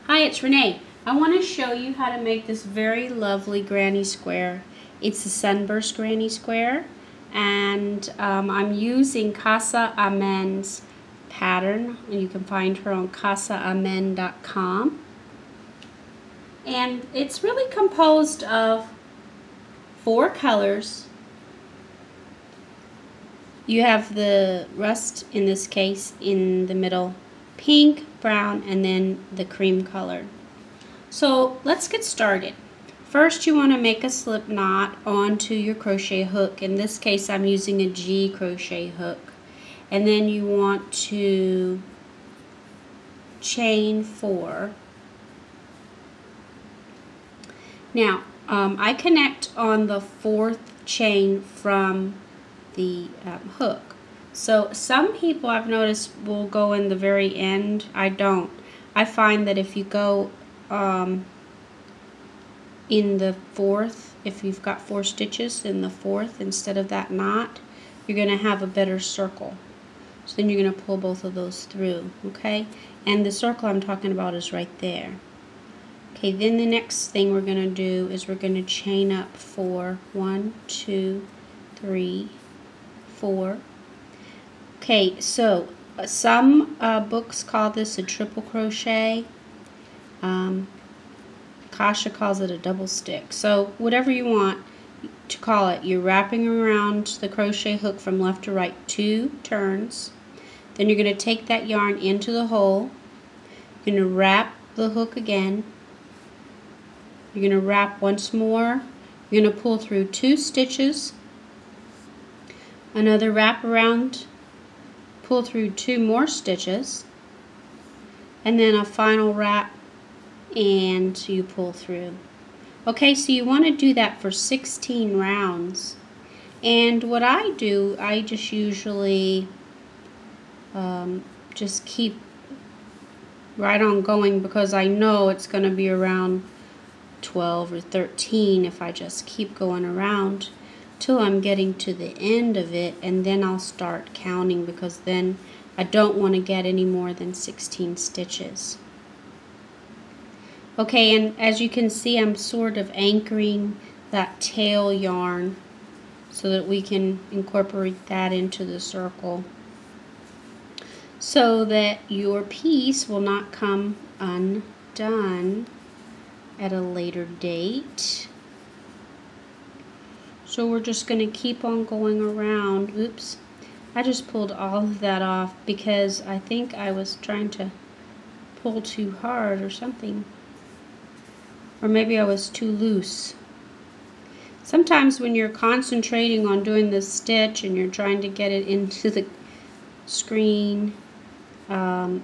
Hi, it's Renee. I want to show you how to make this very lovely granny square. It's a Sunburst Granny Square, and I'm using Casa Amen's pattern. You can find her on casaamen.com. And it's really composed of 4 colors. You have the rust, in this case, in the middle, pink, brown, and then the cream color. So let's get started. First, you want to make a slip knot onto your crochet hook. In this case, I'm using a G crochet hook. And then you want to chain 4. Now, I connect on the 4th chain from the hook. So some people I've noticed will go in the very end. I don't. I find that if you go in the 4th, if you've got 4 stitches in the 4th instead of that knot, you're going to have a better circle. So then you're going to pull both of those through, okay? And the circle I'm talking about is right there. Okay, then the next thing we're going to do is we're going to chain up 4. 1, 2, 3, 4. Okay, so some books call this a triple crochet. Kasha calls it a double stick. So whatever you want to call it, you're wrapping around the crochet hook from left to right 2 turns. Then you're going to take that yarn into the hole. You're going to wrap the hook again. You're going to wrap once more. You're going to pull through 2 stitches. Another wrap around, pull through 2 more stitches. And then a final wrap and you pull through. Okay, so you want to do that for 16 rounds. And what I do, I just usually just keep right on going because I know it's going to be around 12 or 13 if I just keep going around till I'm getting to the end of it, and then I'll start counting because then I don't want to get any more than 16 stitches. Okay, and as you can see, I'm sort of anchoring that tail yarn so that we can incorporate that into the circle so that your piece will not come undone at a later date. So we're just going to keep on going around. Oops, I just pulled all of that off because I think I was trying to pull too hard or something. Or maybe I was too loose. Sometimes when you're concentrating on doing this stitch and you're trying to get it into the screen and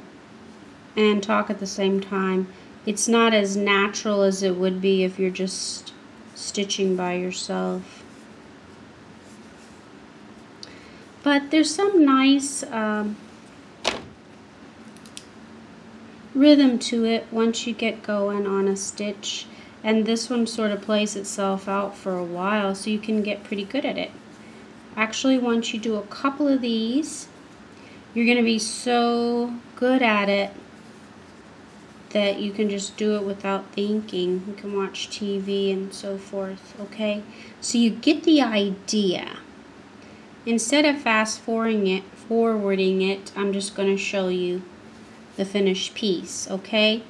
talk at the same time, it's not as natural as it would be if you're just stitching by yourself. But there's some nice rhythm to it once you get going on a stitch, and this one sort of plays itself out for a while, so you can get pretty good at it. Actually, once you do a couple of these, you're going to be so good at it that you can just do it without thinking. You can watch TV and so forth, okay? So you get the idea. Instead of fast forwarding it, I'm just going to show you the finished piece, okay?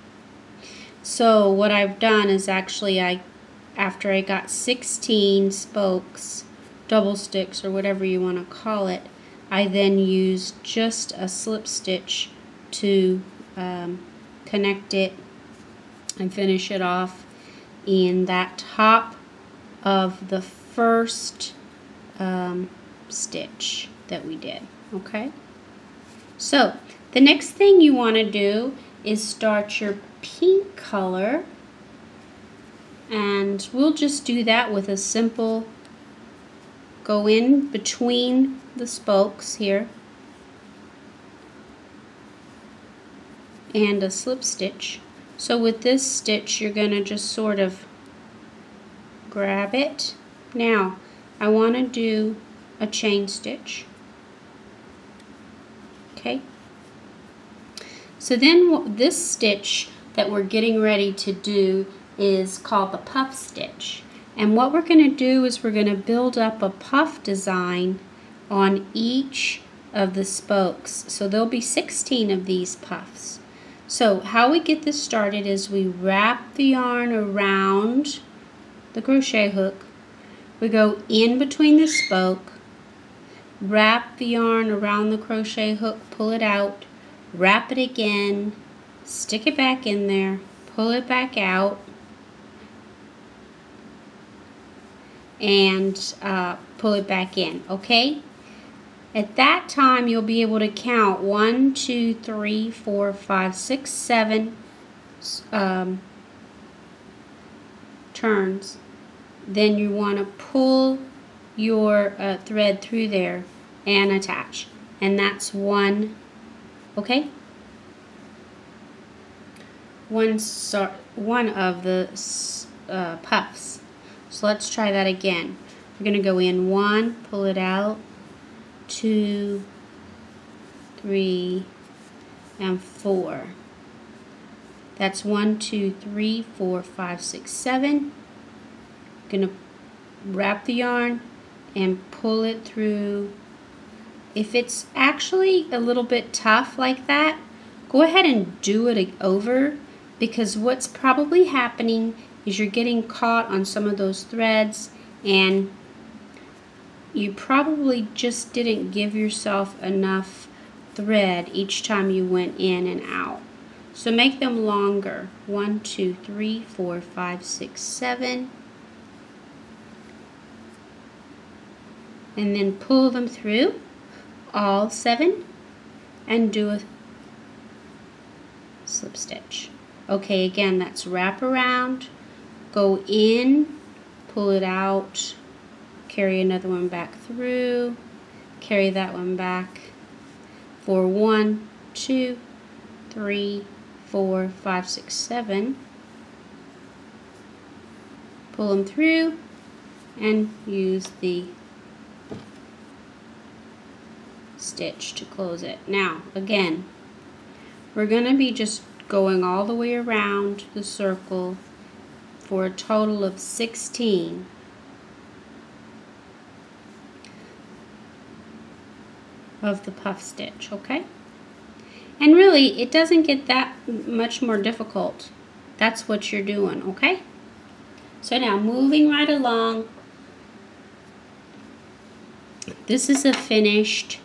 So what I've done is actually after I got 16 spokes, double sticks or whatever you want to call it, I then used just a slip stitch to connect it and finish it off in that top of the first stitch that we did, okay? So the next thing you want to do is start your pink color, and we'll just do that with a simple go in between the spokes here and a slip stitch. So with this stitch you're going to just sort of grab it. Now I want to do a chain stitch, okay? So then this stitch that we're getting ready to do is called the puff stitch. And what we're going to do is we're going to build up a puff design on each of the spokes. So there'll be 16 of these puffs. So how we get this started is we wrap the yarn around the crochet hook. We go in between the spoke, wrap the yarn around the crochet hook, pull it out, wrap it again, stick it back in there, pull it back out, and pull it back in, okay? At that time, you'll be able to count 1, 2, 3, 4, 5, 6, 7 turns. Then you want to pull your thread through there and attach. And that's one, okay? One of the puffs. So let's try that again. We're going to go in 1, pull it out, 2, 3, and 4. That's 1, 2, 3, 4, 5, 6, 7. Going to wrap the yarn and pull it through. If it's actually a little bit tough like that, go ahead and do it over, because what's probably happening is you're getting caught on some of those threads and you probably just didn't give yourself enough thread each time you went in and out. So make them longer. 1, 2, 3, 4, 5, 6, 7. And then pull them through all 7 and do a slip stitch. Okay, again, that's wrap around, go in, pull it out, carry another one back through, carry that one back for 1, 2, 3, 4, 5, 6, 7. Pull them through and use the stitch to close it. Now, again, we're going to be just going all the way around the circle for a total of 16. Of the puff stitch, okay? And really, it doesn't get that much more difficult. That's what you're doing, okay? So now, moving right along, this is a finished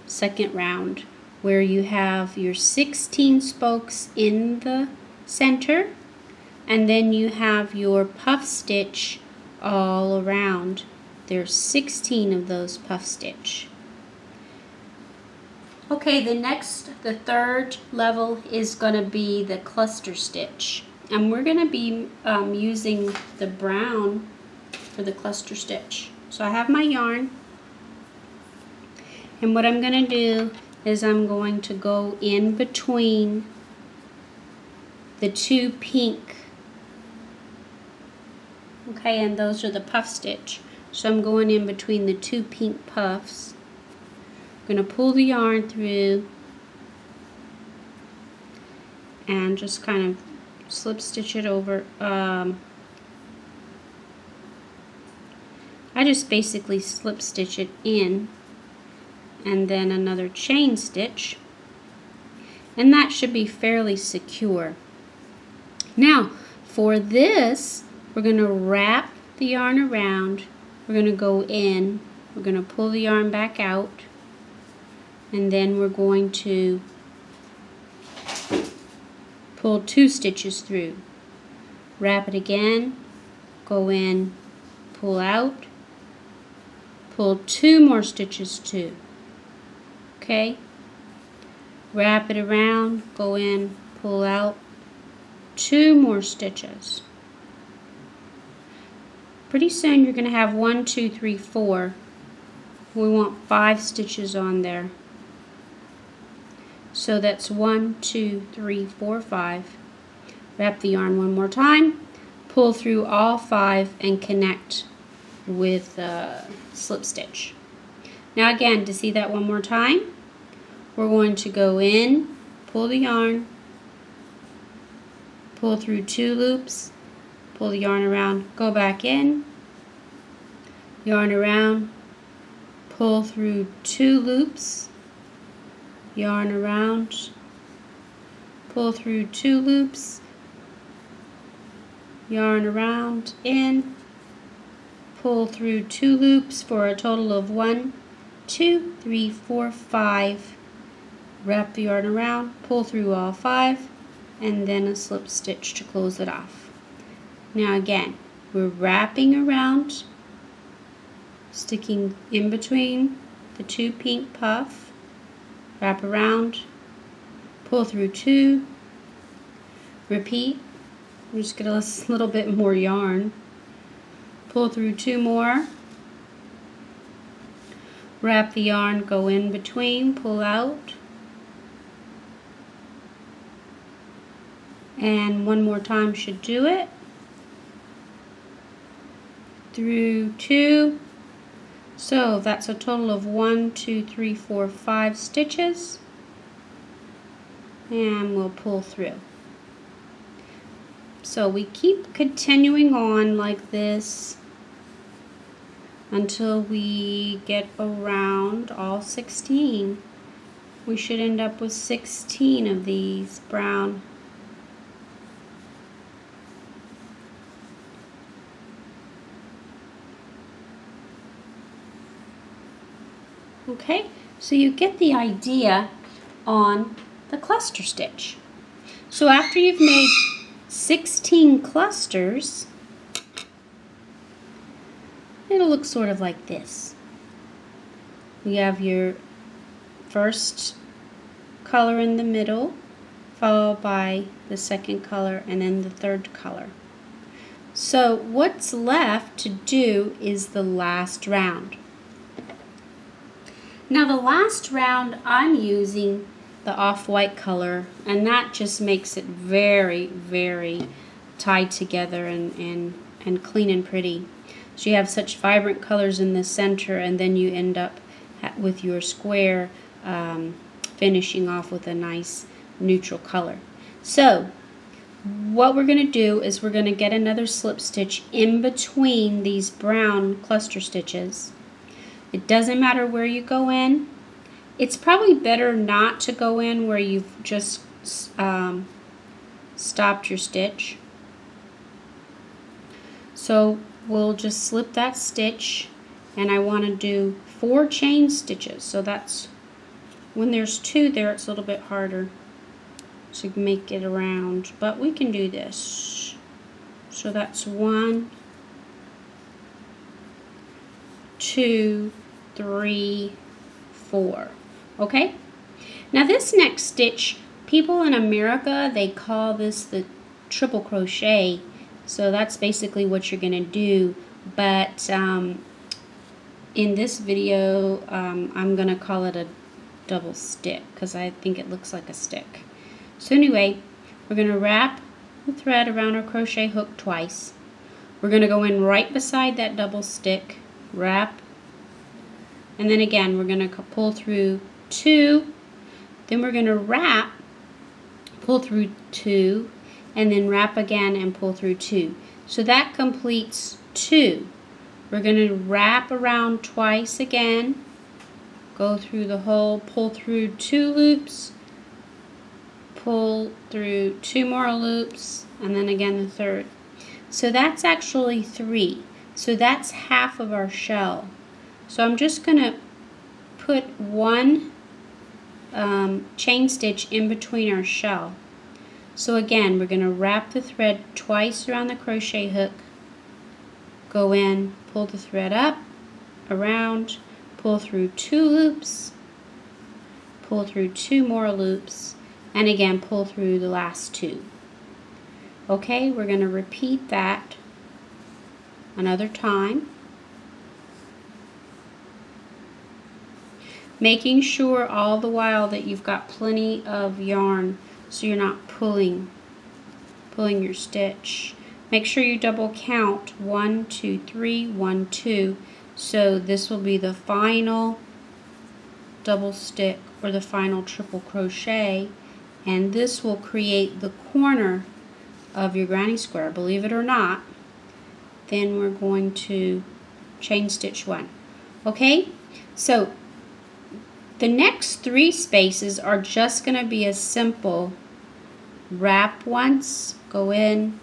second round where you have your 16 spokes in the center, and then you have your puff stitch all around. There's 16 of those puff stitch. Okay, the third level is going to be the cluster stitch, and we're going to be using the brown for the cluster stitch. So I have my yarn, and what I'm going to do is I'm going to go in between the 2 pink, okay, and those are the puff stitch. So I'm going in between the 2 pink puffs. I'm going to pull the yarn through and just kind of slip stitch it over. I just basically slip stitch it in and then another chain stitch, and that should be fairly secure. Now for this, we're going to wrap the yarn around, we're going to go in, we're going to pull the yarn back out, and then we're going to pull 2 stitches through, wrap it again, go in, pull out, pull 2 more stitches too. Okay, wrap it around, go in, pull out, 2 more stitches. Pretty soon you're going to have 1, 2, 3, 4. We want 5 stitches on there. So that's 1, 2, 3, 4, 5. Wrap the yarn one more time, pull through all 5 and connect with slip stitch. Now again, to see that one more time, we're going to go in, pull the yarn, pull through 2 loops, pull the yarn around, go back in, yarn around, pull through 2 loops, yarn around, pull through 2 loops, yarn around, in, pull through 2 loops for a total of 1, 2, 3, 4, 5. Wrap the yarn around, pull through all 5, and then a slip stitch to close it off. Now again, we're wrapping around, sticking in between the 2 pink puff, wrap around, pull through 2, repeat. We're just going to a little bit more yarn, pull through 2 more, wrap the yarn, go in between, pull out, and one more time should do it, through 2. So that's a total of 1, 2, 3, 4, 5 stitches, and we'll pull through. So we keep continuing on like this until we get around all 16. We should end up with 16 of these brown. Okay, so you get the idea on the cluster stitch. So after you've made 16 clusters, it'll look sort of like this. You have your first color in the middle, followed by the second color, and then the third color. So what's left to do is the last round. Now the last round I'm using the off-white color, and that just makes it very, very tied together and clean and pretty. So you have such vibrant colors in the center, and then you end up with your square finishing off with a nice neutral color. So what we're going to do is we're going to get another slip stitch in between these brown cluster stitches. It doesn't matter where you go in. It's probably better not to go in where you've just stopped your stitch. So we'll just slip that stitch, and I want to do 4 chain stitches. So that's when there's 2 there, it's a little bit harder to make it around, but we can do this. So that's 1, 2, 3, 4. Okay? Now this next stitch, people in America, they call this the triple crochet. So that's basically what you're going to do. But in this video, I'm going to call it a double stick because I think it looks like a stick. So anyway, we're going to wrap the thread around our crochet hook twice. We're going to go in right beside that double stick, wrap, and then again we're going to pull through 2, then we're going to wrap, pull through 2, and then wrap again and pull through 2. So that completes 2. We're going to wrap around twice again, go through the hole, pull through 2 loops, pull through 2 more loops, and then again the third. So that's actually 3. So that's half of our shell. So I'm just going to put 1 chain stitch in between our shell. So again, we're going to wrap the thread twice around the crochet hook, go in, pull the thread up, around, pull through 2 loops, pull through 2 more loops, and again pull through the last 2. Okay, we're going to repeat that another time, making sure all the while that you've got plenty of yarn so you're not pulling your stitch. Make sure you double count 1, 2, 3, 1, 2. So this will be the final double stick or the final triple crochet, and this will create the corner of your granny square, believe it or not, then we're going to chain stitch 1. Okay, so the next 3 spaces are just going to be a simple wrap once, go in,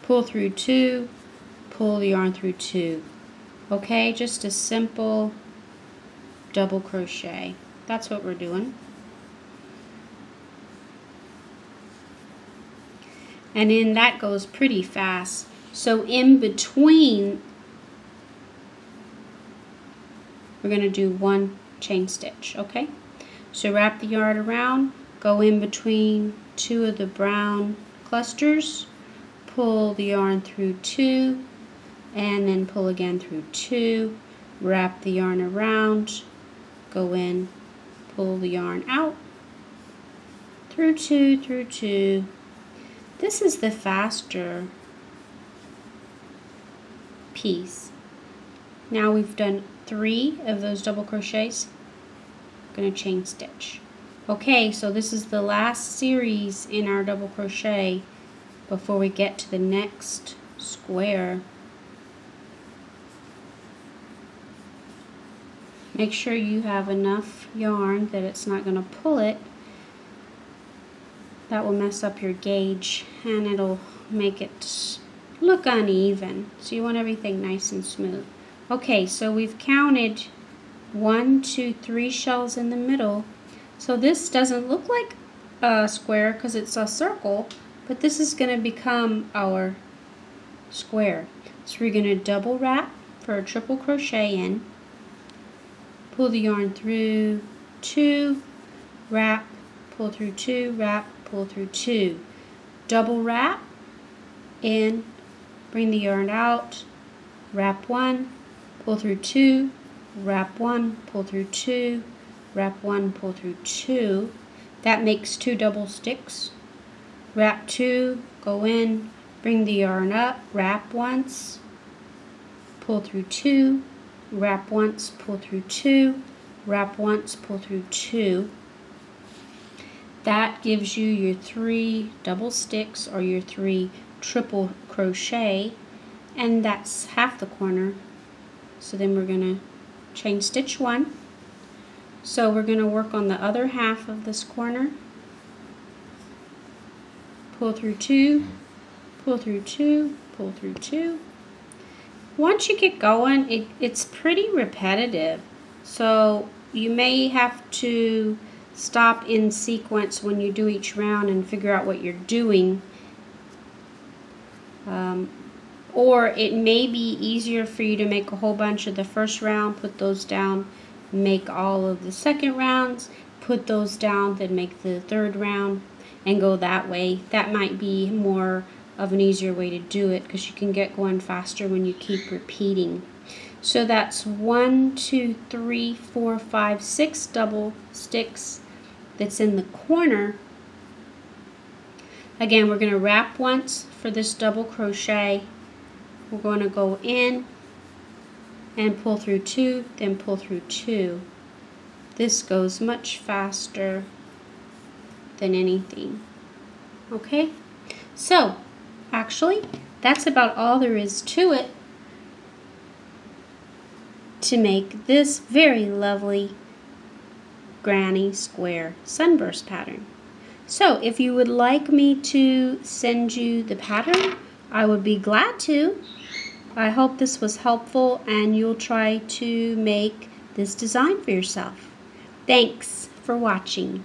pull through 2, pull the yarn through 2. Okay, just a simple double crochet. That's what we're doing. And then that goes pretty fast. So in between, we're going to do 1 chain stitch, okay? So wrap the yarn around, go in between 2 of the brown clusters, pull the yarn through 2, and then pull again through 2, wrap the yarn around, go in, pull the yarn out, through 2, through 2. This is the faster piece. Now we've done 3 of those double crochets. I'm going to chain stitch. Okay, so this is the last series in our double crochet before we get to the next square. Make sure you have enough yarn that it's not going to pull it. That will mess up your gauge and it'll make it look uneven. So you want everything nice and smooth. Okay, so we've counted 1, 2, 3 shells in the middle. So this doesn't look like a square because it's a circle, but this is going to become our square. So we're going to double wrap for a triple crochet in, pull the yarn through 2, wrap, pull through 2, wrap, pull through 2, double wrap in, bring the yarn out, wrap 1, pull through 2, wrap 1, pull through 2, wrap 1, pull through 2. That makes 2 double sticks. Wrap 2, go in, bring the yarn up, wrap once, pull through 2, wrap once, pull through 2, wrap once, pull through 2. That gives you your 3 double sticks or your 3 triple crochet, and that's half the corner. So then we're going to chain stitch 1. So we're going to work on the other half of this corner. Pull through 2, pull through 2, pull through 2. Once you get going, it's pretty repetitive. So you may have to stop in sequence when you do each round and figure out what you're doing. Or it may be easier for you to make a whole bunch of the first round, put those down, make all of the second rounds, put those down, then make the third round, and go that way. That might be more of an easier way to do it because you can get going faster when you keep repeating. So that's 1, 2, 3, 4, 5, 6 double sticks that's in the corner. Again, we're going to wrap once for this double crochet. We're going to go in and pull through 2, then pull through 2. This goes much faster than anything. Okay, so actually that's about all there is to it to make this very lovely granny square sunburst pattern. So if you would like me to send you the pattern, I would be glad to. I hope this was helpful and you'll try to make this design for yourself. Thanks for watching.